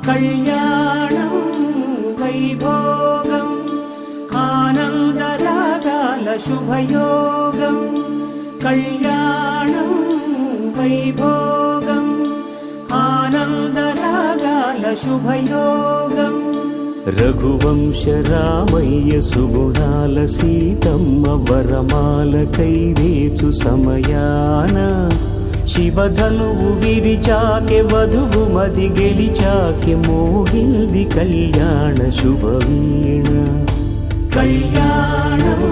కళ్యాణం వైభోగం ఆనందరాగాల శుభయోగం. కళ్యాణం వైభోగం ఆనందరాగాల శుభయోగం. రఘువంశ రామయ్య సుగుణాల సీతమ్మ వరమాల కైవేచు సమయాన శివధనువు విరిచాకె వధువు మది గెలిచాకె మోగింది కళ్యాణ శుభవీణ. కళ్యాణం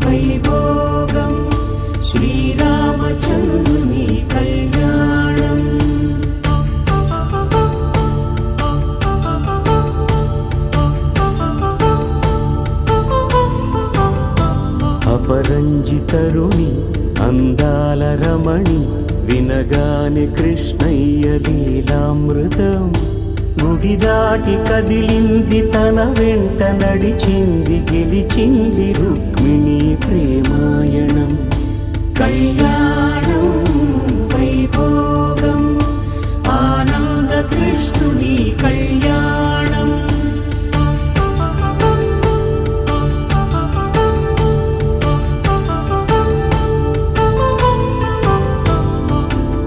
వైభోగం శ్రీరామచంద్రుని కళ్యాణం. అపరంజితరుణి అందాల రమణి వినగానే కృష్ణయ్య లీలామృతం. గుడి దాటి కదిలింది తన వెంట నడిచింది గెలిచింది రుక్మిణి ప్రేమాయణం. కళ్యాణం వైభోగం ఆనంద కృష్ణుని కళ్యాణం.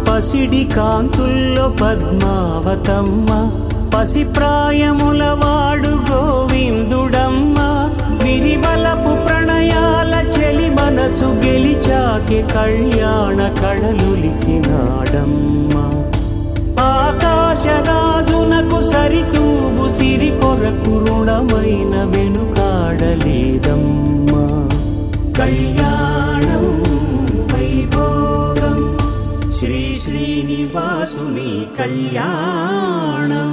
పసిడి కాంతుల్లో పద్మావతమ్మ పసిప్రాయముల వాడు గోవిందుడమ్మ. విరివలపు ప్రణయాల చెలి మనసు గెలిచాకే కళ్యాణ కళలులికినాడమ్మ. ఆకాశరాజునకు సరితూబు సిరి కొరకు రుణమైన వెనుకాడలేదమ్మా. కళ్యాణం వైభోగం శ్రీ శ్రీనివాసుని కళ్యాణం.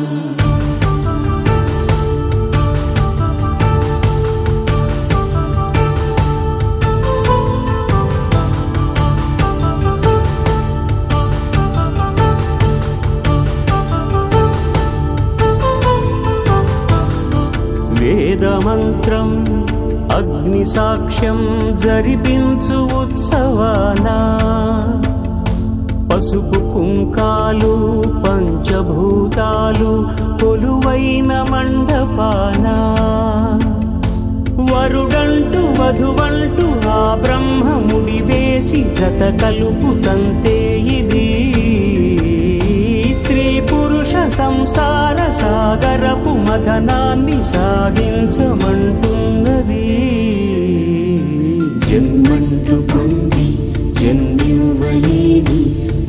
వేదమంత్రం అగ్ని సాక్ష్యం జరిపించు ఉత్సవానా. పసుపు కుంకాలు పంచభూతాలు కొలువైన మండపాన. వరుడంటూ వధువంటూ ఆ బ్రహ్మముడి వేసి జత కలుపుతంతే ఇది. స్త్రీ పురుష సంసార సాగరపు మథనాన్ని సాగించమంటున్నది. జన్మంటూ పొంది జన్మివ్వలేని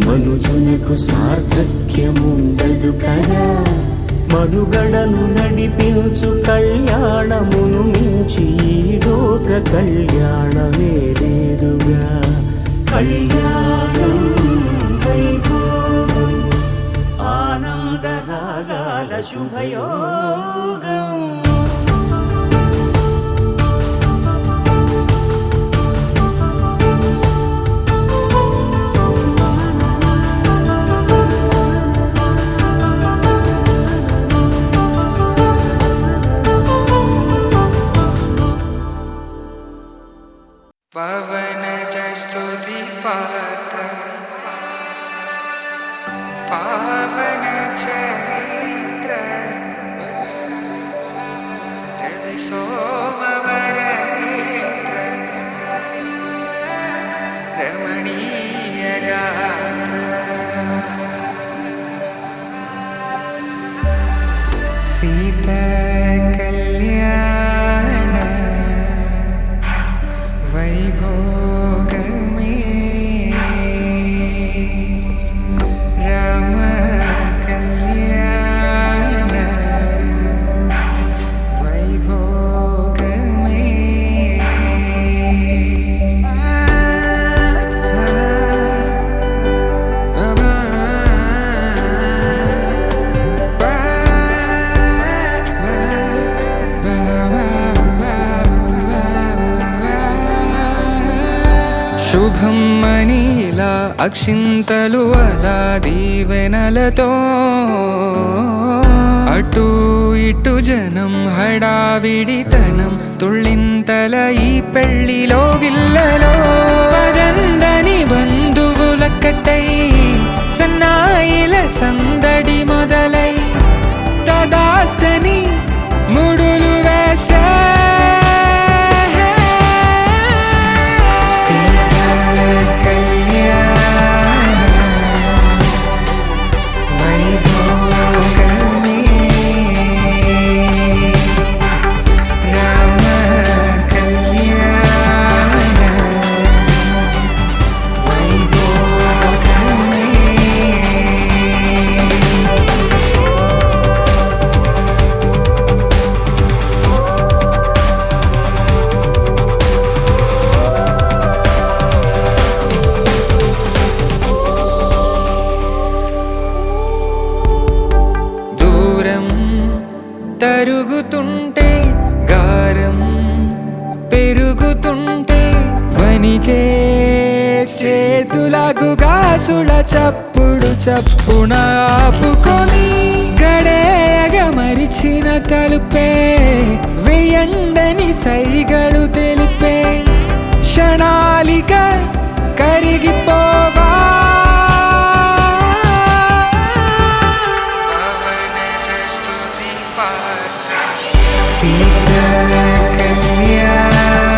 మనుజునకు సార్థక్యముండదు కదా. మనుగడను నడిపించు కళ్యాణమును మించి ఈ లోక కళ్యాణమే లేదుగా. కళ్యాణం వైభోగం ఆనందరాగాల శుభయోగం. పవన జస్తుతి పాత్ర పావన చరిత్ర రవి సోమవర నేత్ర రమణీయ గాత్ర సీత కళ్యాణ వైభోగమే రామ కళ్యాణ వైభోగమే. శుభం మనీలా అక్షింతలు అలా దీవెనలతో అటు ఇటు జనం హడావిడితనం తుళ్ళింతల ఈ పెళ్లిలో గిల్లలో. పదందని బంధువులక్కటై సన్నాయిల సందడి మొదలై తరుగుతుంటే గారం పెరుగుతుంటే వనికే చేతులకు గాసుల చప్పుడు చప్పున ఆపుకొని గడేగ మరిచిన తలుపే వెయ్యండని సైగడు తెలిపే క్షణాలిక కరిగిపోవా సీతా కళ్యాణ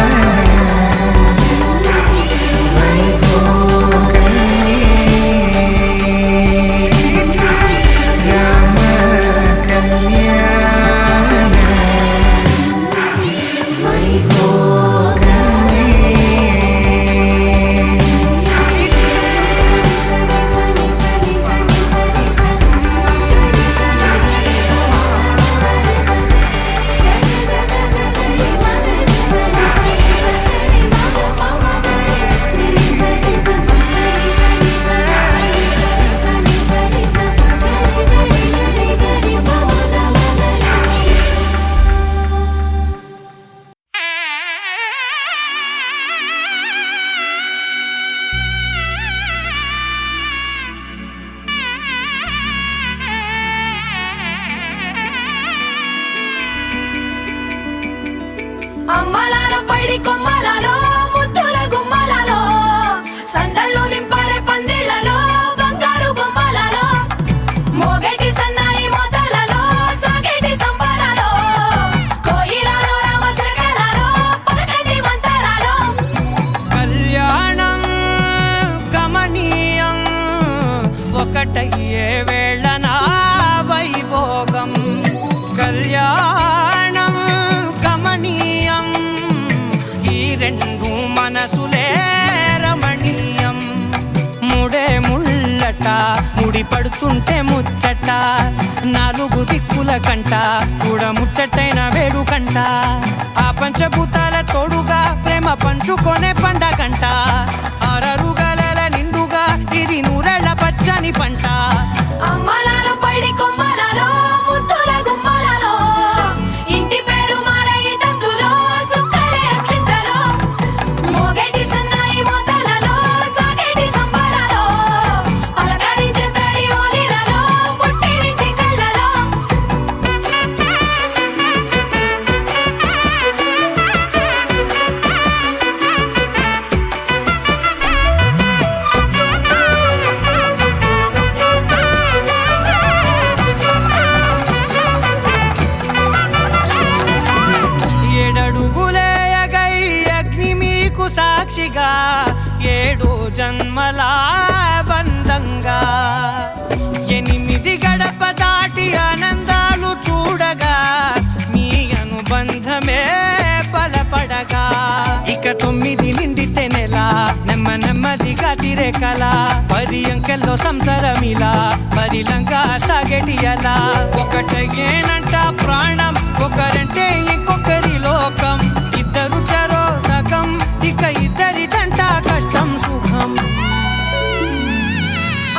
వైభోగమే సీతా రామ కళ్యాణ వైభోగమే అమ్మలాల పైడి కొమ్మలలో ముద్దుల గుమ్మలలో సందళ్ళు నింపరే పందిళ్లలో బంగారు బొమ్మలలో మోగేటి సన్నాయి మోతలలో సాగేటి సంబరాలో కోయిలలో రామశకలలో పలకటి మంతరాలో కళ్యాణం గమనీయం ఒకటయ్యే వేళన వైభోగం కళ్యాణం గమనీయం ఈ రెండు మనసులే రమణీయం ముడే ముళ్ళట ముడి పడుతుంటే ముచ్చట నాలుగు దిక్కుల కంట చూడ ముచ్చటైన వేడుకంట ఆ పంచభూతాల తోడుగా ప్రేమ పంచుకొనే పండగంట ఆరరుగల నిండుగా ఇది నూరెళ్ళ పచ్చని పంట అమ్మలాల పైడి కొమ్మలలో ముద్దుల గుమ్మలలో ఇంటి పేరు మారయి తందులో చుక్కలే అక్షింతలో మోగేటి సన్నాయి మోతలలో సాగేటి సంబరాలో పలకరించే తడి ఓలిలలో పుట్టినింటి కళ్ళలో ఏడడుగులేయగై అగ్ని మీకు సాక్షిగా ఏడు జన్మల బంధంగా ఎనిమిది గడప దాటి ఆనందాలు చూడగా మీ అనుబంధమే బలపడగా ఇక 9 నిండితే నెల నెమ్మదిగా తిరేకల 10 అంకెల్లో సంసారమిలా పరిలంగా సాగేటి అలా ఒకటేనంట ప్రాణం ఒకరంటే ఇంకొకరి లోకం ఇద్దరు చరో సగం ఇక ఇద్దరి దంట కష్టం సుఖం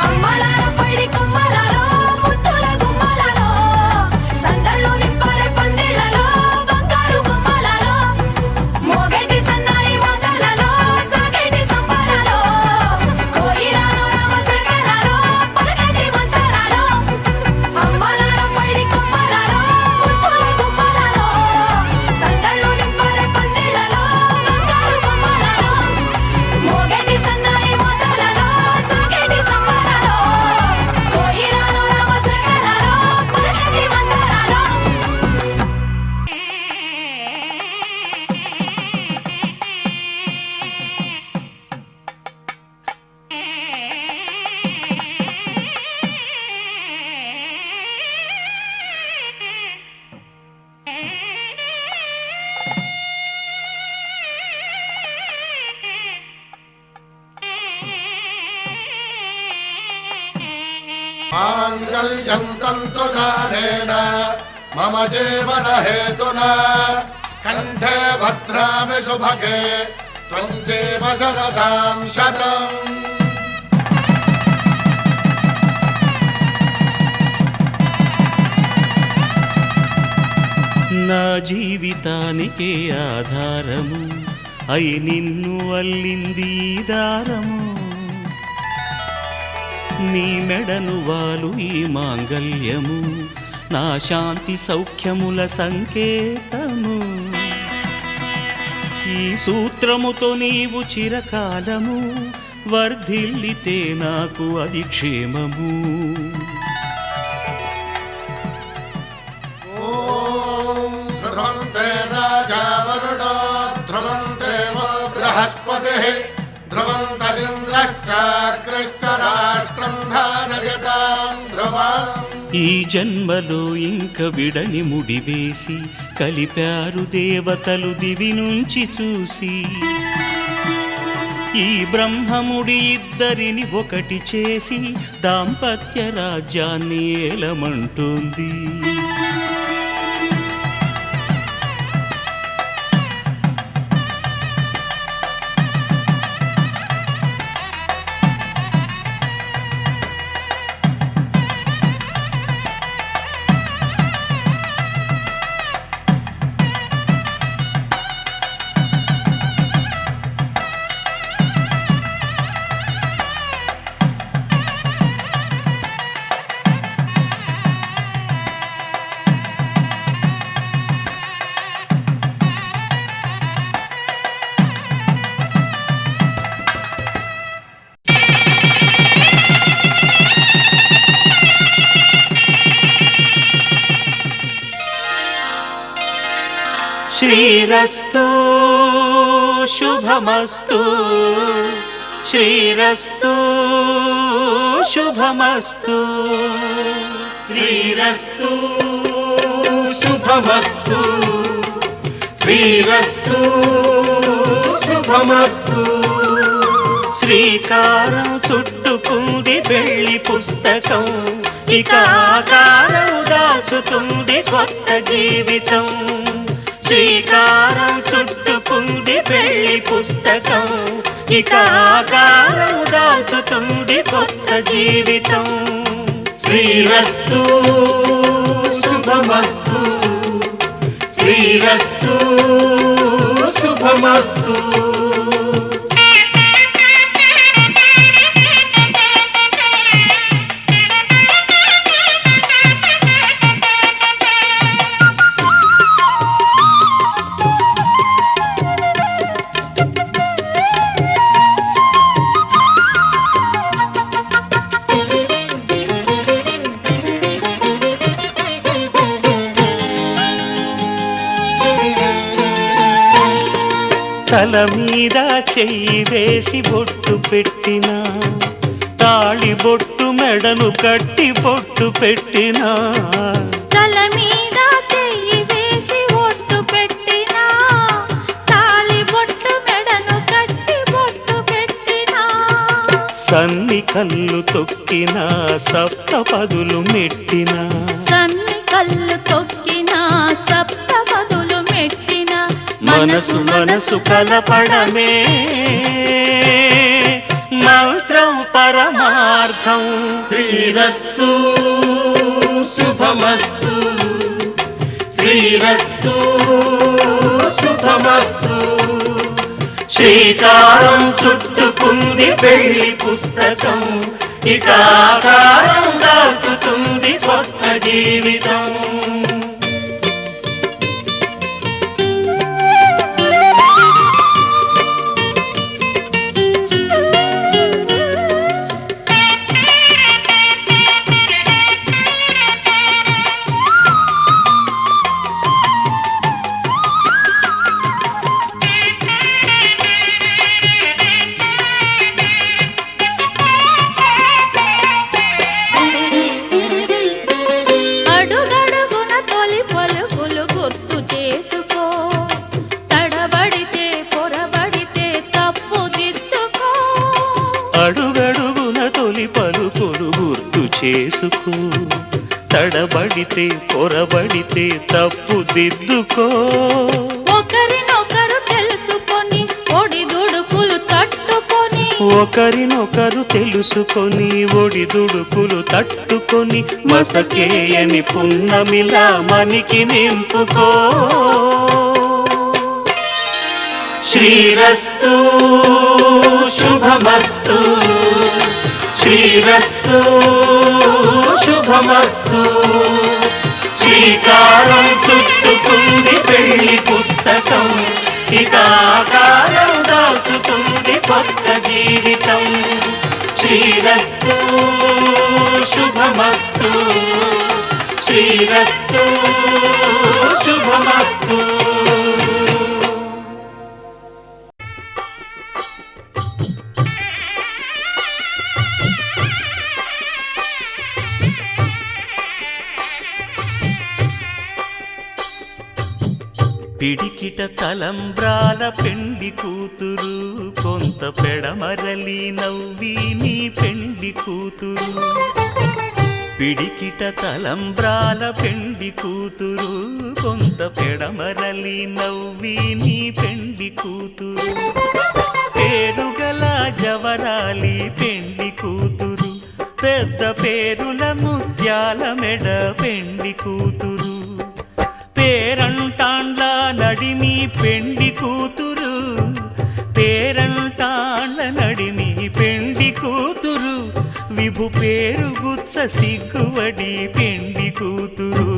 అమ్మలాల పైడి కొమ్మలలో ముద్దుల గుమ్మలలో సందళ్ళు నింపరే పందిళ్లలో బంగారు బొమ్మలలో మోగేటి సన్నాయి మోతలలో సాగేటి సంబరాలో కోయిలలో రామశకలలో పలకటి మంతరాలో అమ్మలాల పైడి కొమ్మలలో ముద్దుల గుమ్మలలో సందళ్ళు నింపరే పందిళ్లలో బంగారు బొమ్మలలో మోగేటి సన్నాయి మోతలలో సాగేటి సంబరాలో కోయిలలో రామశకలలో పలకటి మంతరాలో माङ्गल्यं तन्तुनानेन मम जीवन हेतुना कण्ठे भद्रामि शुभगे त्वं जीव शरदां शतम् నా జీవితానికే ఆధారము అయి నిన్ను అల్లింది ఈ దారము నీ మెడను వాలు ఈ మాంగల్యము నా శాంతి సౌఖ్యముల సంకేతము ఈ సూత్రముతో నీవు చిరకాలము వర్ధిల్లితే నాకు అది క్షేమము ఓం ధ్రువంతే రాజా వరుడో ధ్రువంతే వో బృహస్పతిః ధ్రువంతరింద్రశ్చాగ్రశ్చ రాష్ట్రం ధారయతాం ధ్రువం ఈ జన్మలో ఇంక విడని ముడివేసి కలిపారు దేవతలు దివి నుంచి చూసి ఈ బ్రహ్మముడి ఇద్దరిని ఒకటి చేసి దాంపత్య రాజ్యాన్ని ఏలమంటోంది శ్రీరస్తు శుభమస్తు శ్రీరస్తు శుభమస్తు శ్రీరస్తు శుభమస్తు శ్రీరస్తు శుభమస్తు శ్రీకారం చుట్టుకుంది పెళ్లి పుస్తకం ఇక ఆకారం దాచుతుంది కొత్త జీవితం శ్రీకారం చుట్టుకుంది పెళ్లి పుస్తకం ఇక ఆకారం దాచుతుంది కొత్త జీవితం శ్రీరస్తు శుభమస్తు శ్రీరస్తు శుభమస్తు తల మీద చెయ్యి వేసి బొట్టు పెట్టినా తాళి బొట్టు మెడను కట్టి బొట్టు పెట్టినా తల మీద చెయ్యి వేసి ఒట్టు పెట్టినా తాళి బొట్టు మెడను కట్టి బొట్టు పెట్టినా సన్ని కళ్ళు తొక్కినా సప్త పదులు మెట్టినా సన్ని కళ్ళు తొక్కినా సప్త పదులు మెట్టినా మనసు మనసు కలపడమే మంత్రం పరమార్థం శ్రీరస్తు శుభమస్తు శ్రీరస్తు శుభమస్తు శ్రీకారం చుట్టుకుంది పెళ్లి పుస్తకం ఇక ఆకారం దాచుతుంది కొత్త జీవితం అడుగడుగున తొలి పలుకులు గుర్తు చేసుకో తడబడితే పొరబడితే తప్పు దిద్దుకో అడుగడుగున తొలి పలుకులు గుర్తు చేసుకో తడబడితే పొరబడితే తప్పు దిద్దుకో ఒకరినొకరు తెలుసుకొని ఒడిదుడుకులు తట్టుకొని ఒకరినొకరు తెలుసుకొని ఒడిదుడుకులు తట్టుకొని మసకేయని పున్నమిలా మనికి నింపుకో. శ్రీరస్తు శుభమస్తు, శ్రీరస్తు శుభమస్తు. శ్రీకారం చుట్టుకుంది పెళ్లి పుస్తకం, ఇక ఆకారం దాచుతుంది కొత్త జీవితం. శ్రీరస్తు శుభమస్తు, శ్రీరస్తు శుభమస్తు. పిడికిట తలంబ్రాల పెండ్లి కూతురు, కొంత పెడమరలి నవ్వి నీ పెండ్లి కూతురు. పిడికిట తలంబ్రాల పెండ్లి కూతురు, కొంత పెడమరలి నవ్వి నీ పెండ్లి కూతురు. పేరుగల జవరాలి పెండ్లి కూతురు, పెద్ద పేరుల ముత్యాల మెడ పెండ్లి కూతురు. పేరంటాండ్ల నడిమి పెండ్లి కూతురు, పేరంటాండ్ల నడిమి పెండ్లి కూతురు. విభు పేరు గుత్స సిగ్గువడి పెండ్లి కూతురు.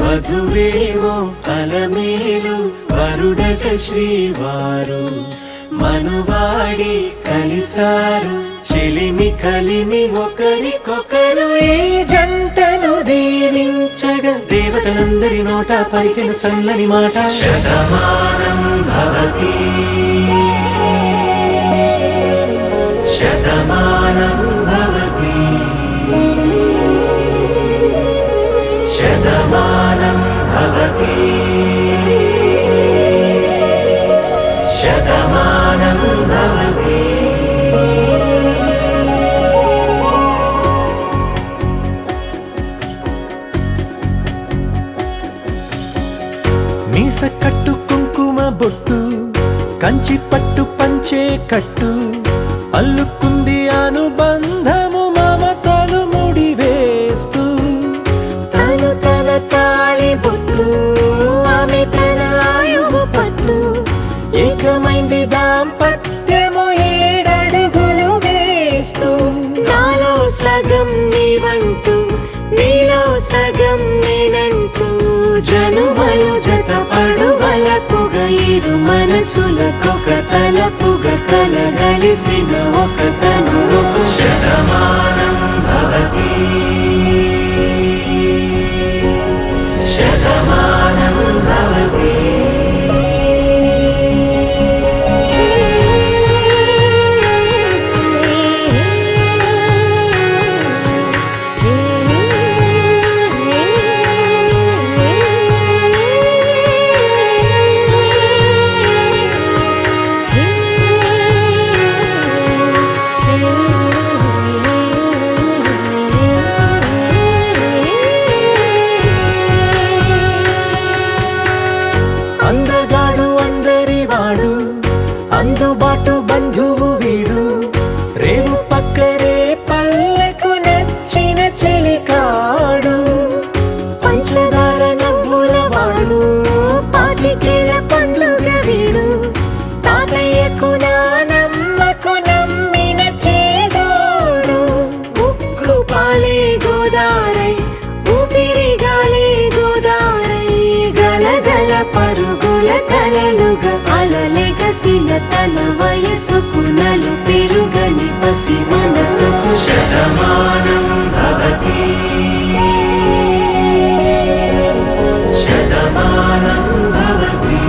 వధువేమో అలమేలు వరుడట శ్రీవారు, మనువాడి కలిసారు చెలిమి కలిమి ఒకరికొకరు. ఈ జంటను దీవించగా దేవతలందరి నోట పలికిన చల్లని మాట. శతమానం భవతి శతమానం భవతి శతమానం భవతి శతమానం భవతి. మీస కట్టు కుంకుమ బొట్టు, కంచి పట్టు పంచే కట్టు, అల్లుకుంది అనుబంధము మమతలు ముడివేస్తూ. తను తన తాళి బొట్టు, ఆమె తన ఆయువు పట్టు, ఏకమైంది దాంపత్యము 7 అడుగులు వేస్తూ. నాలో సగం నీవంటూ, నీలో సగం నేనంటూ, జనుమలు జత పడువలపుగ ఇరు మనసులకొక తలపుగ కలగలిసిన ఒక తను. శతమానం భవతి శతమానం భవతి. అందగాడు అందరివాడు, అందుబాటు బంధువు వీడు, రేవు పక్కరే పల్లెకు నచ్చిన చెలికాడు. పంచదార నవ్వుల వాడు, 25 పండుగ వీడు, తాతయ్యకు నానమ్మకు నమ్మిన చేదోడు. ఉక్కు పాలే గోదారై, ఊపిరిగాలే గోదారై, గలగల పరుగుల కలలుగా అలలెగసిన తన వయసుకు నలు పెరుగని పసి మనసుకు. శతమానం భవతి శతమానం భవతి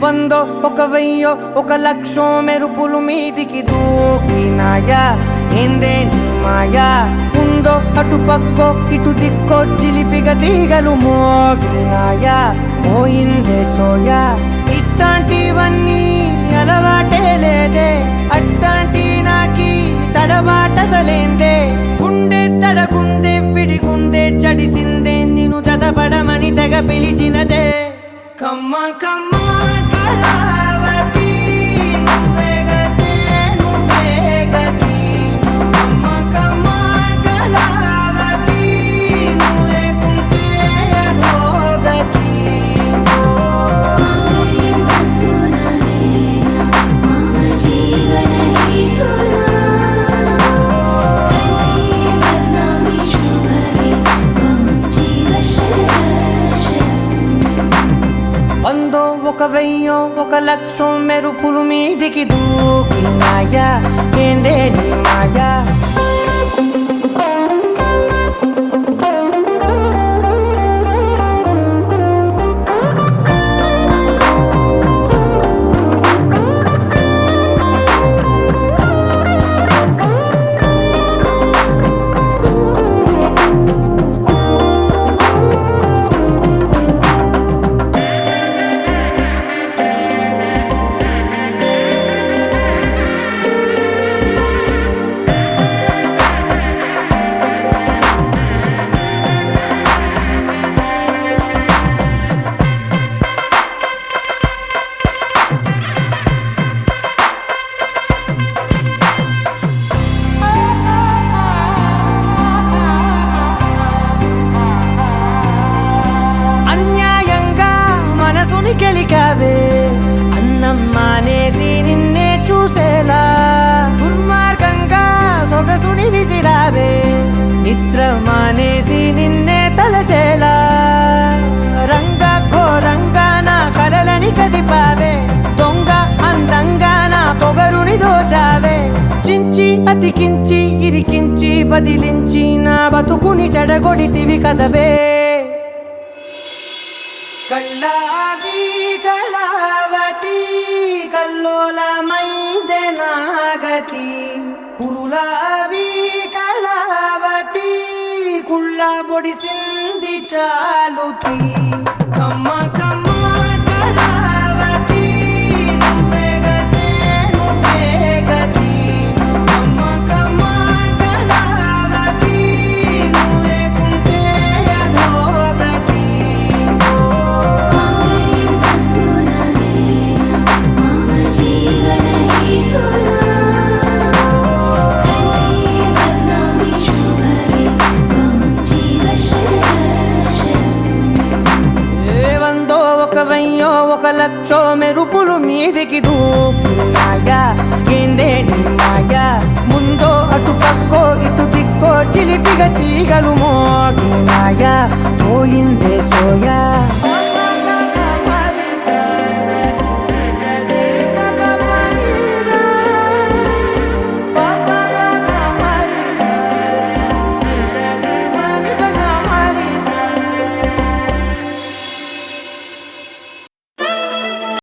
వందో ఒక వెయ్యో ఒక లక్షో మెరుపులు మీదికి దూకినాయా ఏందే నీ మాయా ఉందో అటు పక్కో ఇటు దిక్కో చిలిపిగ తీగలు మోగినాయా పోయిందే సోయా ఇట్లాంటివన్నీ అలవాటే లేదే అట్లాంటి నాకి తడబాటసలేందే గుండె తడగుందే విడిగుందే చడిసిందే నిన్ను చదపడమని తెగ పిలిచినదే కమ్మ కమ్మ కళావతి నువ్వే గతే నువ్వే గతి కమ్మ కమ్మ కళావతి నువ్వు లేకుంటే అధోగతి వందో ఒక వెయ్యో ఒక లక్షో మెరుపులు మీదికి దూకినాయా ఏందే నీ మాయా అన్యాయంగా మనసుని గెలికావే అన్నం మానేసి నిన్నే చూసేలా దుర్మార్గంగా సొగసుని విసిరావే నిద్ర మానేసి నిన్నే తలచేలా రంగ ఘోరంగా నా కలలని కదిపావే దొంగ అందంగా నా పొగరుని దోచావే చించి అతికించి ఇరికించి వదిలించి నా బతుకుని చెడగొడితివి కదవే కళ్ళావి కళావతి కల్లోలమైందే నాగతి కురులావి కళావతి కుళ్ళ బొడిసింది చాలుతి కమ్మ కమ్మ కళావతి నువ్వే గతే నువ్వే గతి కమ్మ కమ్మ కళావతి నువ్వు లేకుంటే అధోగతి వందో ఒక వెయ్యో ఒక లక్షో మెరుపులు మీదికి దూకినాయా ఏందే నీ మాయా ముందో అటు పక్కో ఇటు దిక్కో చిలిపిగ తీగలు మోగినాయా పోయిందే సోయా